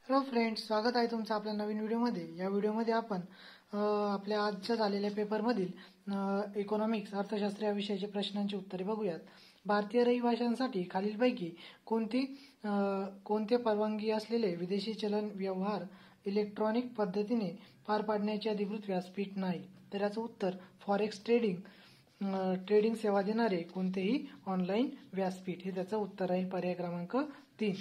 Hello friends, स्वागत आहे तुमचं आपल्या नवीन व्हिडिओमध्ये। या व्हिडिओमध्ये आपण आपल्या आजच्या झालेल्या पेपरमधील इकॉनॉमिक्स अर्थशास्त्र या विषयाचे प्रश्नांची उत्तरे बघूयात। भारतीय रहिवाशांसाठी खालीलपैकी कोणते परवानगी असलेले विदेशी चलन व्यवहार इलेक्ट्रॉनिक पद्धतीने पार पाडण्याचे अधिकृत व्यासपीठ नाही? तर याचं उत्तर फॉरेक्स ट्रेडिंग सेवा देणारे कोणतेही ऑनलाईन व्यासपीठ हे त्याचं उत्तर आहे। पर्याय क्रमांक 3।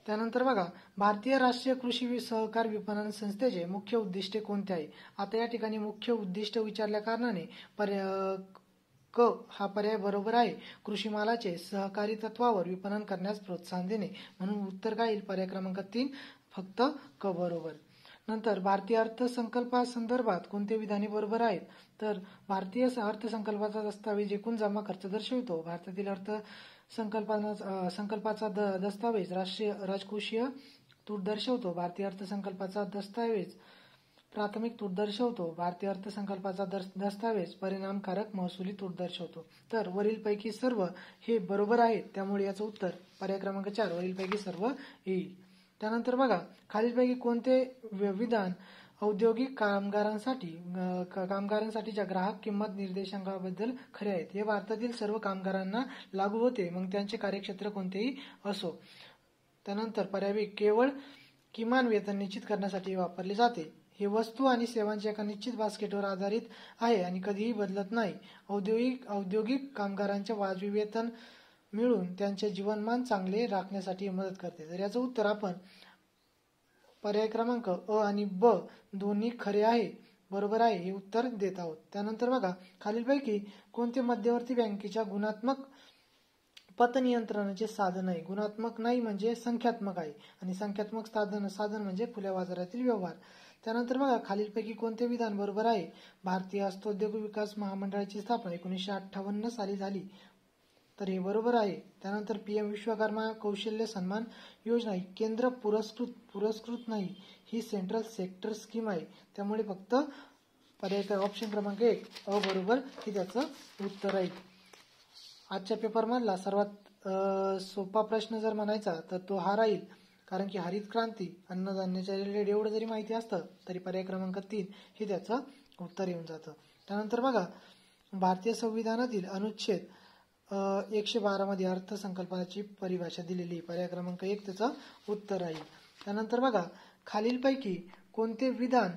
त्यानंतर बघा, भारतीय राष्ट्रीय कृषी सहकार विपणन संस्थेचे मुख्य उद्दिष्टे कोणते आहे? आता या ठिकाणी मुख्य उद्दिष्ट विचारल्या कारणाने क हा पर्याय बरोबर आहे। कृषी मालाचे सहकारी तत्वावर विपणन करण्यास प्रोत्साहन देणे, म्हणून उत्तर काय येईल? पर्याय क्रमांक 3 फक्त क बरोबर। नंतर भारतीय अर्थसंकल्पासंदर्भात कोणते विधाने बरोबर आहेत? तर भारतीय अर्थसंकल्पाचा दस्तावेज एकूण जमा खर्च दर्शवितो। भारतातील संकल्पाचा दस्तावेज राजकोषीय तूट दर्शवतो। भारतीय अर्थसंकल्पाचा दस्तावेज प्राथमिक तूट दर्शवतो। भारतीय अर्थसंकल्पाचा दस्तावेज परिणामकारक महसुली तूट दर्शवतो। तर वरीलपैकी सर्व हे बरोबर आहेत, त्यामुळे याचं उत्तर पर्याय क्रमांक 4 वरीलपैकी सर्व येईल। त्यानंतर बघा, खालीलपैकी कोणते विधान औद्योगिक कामगारांसाठीच्या ग्राहक किंमत निर्देशांकाबद्दल खरे आहेत? हे भारतातील सर्व कामगारांना लागू होते, मग त्यांचे कार्यक्षेत्र कोणतेही असो। त्यानंतर पर्याय केवळ किमान वेतन निश्चित करण्यासाठी वापरले जाते। हे वस्तू आणि सेवांच्या एका निश्चित बास्केटवर आधारित आहे आणि कधीही बदलत नाही। औद्योगिक कामगारांचे वाजवी वेतन मिळून त्यांचे जीवनमान चांगले राखण्यासाठी मदत करते। तर याचं उत्तर आपण पर्याय क्रमांक अ आणि ब दोन्ही खरे आहे, बरोबर आहे, हे उत्तर देत आहोत। त्यानंतर बघा, खालीलपैकी कोणते मध्यवर्ती बँकेच्या गुणात्मक पतनियंत्रणाचे साधन आहे? गुणात्मक नाही म्हणजे संख्यात्मक आहे, आणि संख्यात्मक साधन म्हणजे खुल्या बाजारातील व्यवहार। त्यानंतर बघा, खालीलपैकी कोणते विधान बरोबर आहे? भारतीय हस्तोद्योग विकास महामंडळाची स्थापना 1958 साली झाली, तर हे बरोबर आहे। त्यानंतर PM विश्वकर्मा कौशल्य सन्मान योजना ही केंद्र पुरस्कृत नाही, ही सेंट्रल सेक्टर स्कीम आहे, त्यामुळे फक्त पर्याय ऑप्शन क्रमांक 1 अ बरोबर ही त्याचं उत्तर आहे। आजच्या पेपरमधला सर्वात सोपा प्रश्न जर म्हणायचा तर तो हा राहील, कारण की हरित क्रांती अन्नधान्याच्या रिलेटेड एवढं जरी माहिती असतं तरी पर्याय क्रमांक 3 हे त्याचं उत्तर येऊन जातं। त्यानंतर बघा, भारतीय संविधानातील अनुच्छेद 112 मध्ये अर्थसंकल्पाची परिभाषा दिलेली, पर्याय क्रमांक 1 त्याचं उत्तर आहे। त्यानंतर बघा, खालीलपैकी कोणते विधान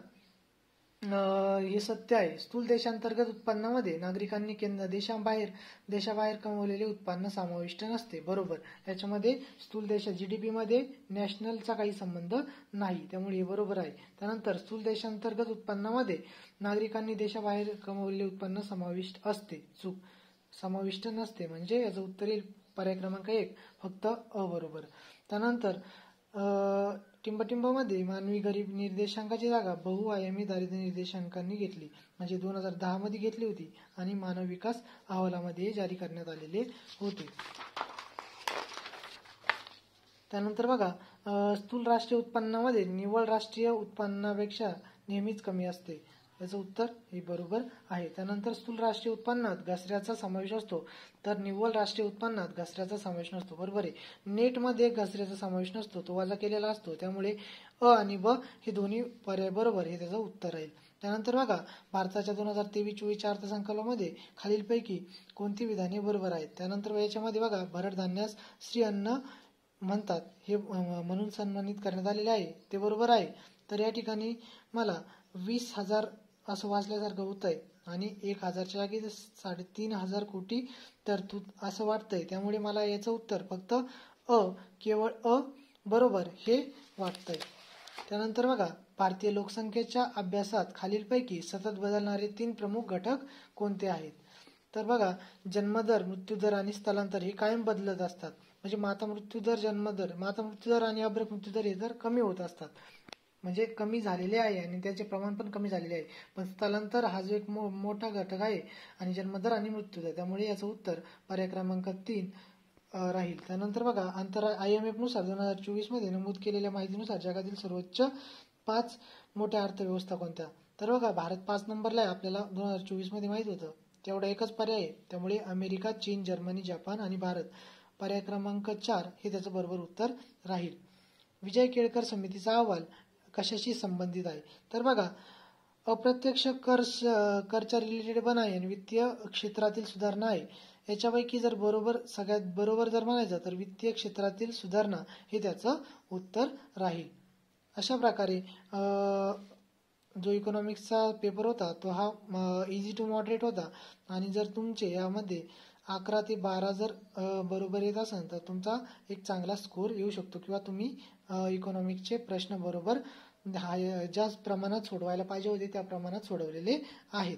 हे सत्य आहे? स्थूल देशांतर्गत उत्पन्नामध्ये नागरिकांनी देशाबाहेर कमवलेले उत्पन्न समाविष्ट नसते, बरोबर। याच्यामध्ये स्थूल GDP मध्ये नॅशनलचा काही संबंध नाही, त्यामुळे हे बरोबर आहे। त्यानंतर स्थूल देशांतर्गत उत्पन्नामध्ये नागरिकांनी देशाबाहेर कमवलेले उत्पन्न समाविष्ट असते, चूक, समाविष्ट नसते, म्हणजे याचं उत्तर येईल पर्याय क्रमांक 1 फक्त अ बरोबर। त्यानंतर टिंबटिंबमध्ये मानवी गरीब निर्देशांकाची जागा बहुआयामी दारिद्र्य निर्देशांकांनी घेतली, म्हणजे 2010 मध्ये घेतली होती, आणि मानव विकास अहवालामध्ये जारी करण्यात आलेले होते। त्यानंतर बघा, स्थूल राष्ट्रीय उत्पन्नामध्ये निव्वळ राष्ट्रीय उत्पन्नापेक्षा नेहमीच कमी असते, याचं उत्तर हे बरोबर आहे। त्यानंतर स्थूल राष्ट्रीय उत्पन्नात घसऱ्याचा समावेश असतो, तर निव्वळ राष्ट्रीय उत्पन्नात घसऱ्याचा समावेश नसतो, बरोबर आहे। नेटमध्ये घसऱ्याचा समावेश नसतो, तो वजा केलेला असतो, त्यामुळे अ आणि ब हे दोन्ही पर्याय बरोबर हे त्याचं उत्तर राहील। त्यानंतर बघा, भारताच्या 2023-24 अर्थसंकल्पामध्ये खालीलपैकी कोणती विधाने बरोबर आहेत? त्यानंतर याच्यामध्ये बघा, भरड धान्यास श्री अन्न म्हणतात हे म्हणून सन्मानित करण्यात आलेले आहे, ते बरोबर आहे। तर या ठिकाणी मला 20,000 असं वाचल्यासारखं होत आहे, आणि 1,000च्या जागी 3,500 कोटी तरतूद असं वाटतंय, त्यामुळे मला याचं उत्तर फक्त केवळ अ बरोबर हे वाटतंय। त्यानंतर बघा, भारतीय लोकसंख्येच्या अभ्यासात खालीलपैकी सतत बदलणारे 3 प्रमुख घटक कोणते आहेत? तर बघा, जन्मदर, मृत्यूदर आणि स्थलांतर हे कायम बदलत असतात, म्हणजे माता मृत्यूदर आणि अभ्रक मृत्यूदर हे तर कमी होत असतात, म्हणजे कमी झालेले आहे, आणि त्याचे प्रमाण पण कमी झालेले आहे। पण स्थलांतर हा जो एक मोठा घटक आहे, आणि जन्मदर आणि मृत्यूदर, त्यामुळे याचं उत्तर पर्याय क्रमांक 3 राहील। त्यानंतर बघा, IMF नुसार 2024 मध्ये नमूद केलेल्या माहितीनुसार जगातील सर्वोच्च 5 मोठ्या अर्थव्यवस्था कोणत्या? तर बघा, भारत 5 नंबरला आहे, आपल्याला 2024 मध्ये माहित होतं, तेवढा एकच पर्याय आहे, त्यामुळे अमेरिका, चीन, जर्मनी, जपान आणि भारत पर्याय क्रमांक 4 हे त्याचं बरोबर उत्तर राहील. विजय केळकर समितीचा अहवाल कशाशी संबंधित आहे? तर बघा, अप्रत्यक्ष करच्या रिलेटेड पण आहे आणि वित्तीय क्षेत्रातील सुधारणा आहे. याच्यापैकी जर सगळ्यात बरोबर जर म्हणायचं तर वित्तीय क्षेत्रातील सुधारणा हे त्याचं उत्तर राहील. अशा प्रकारे जो इकॉनॉमिक्सचा पेपर होता तो हा इझी टू मॉडरेट होता आणि जर तुमचे यामध्ये 11 ते 12 जर बरोबर येत असेल तर तुमचा एक चांगला स्कोर येऊ शकतो किंवा तुम्ही इकॉनॉमिक्सचे प्रश्न बरोबर ज्या प्रमाणात सोडवायला पाहिजे होते त्या प्रमाणात सोडवलेले आहेत.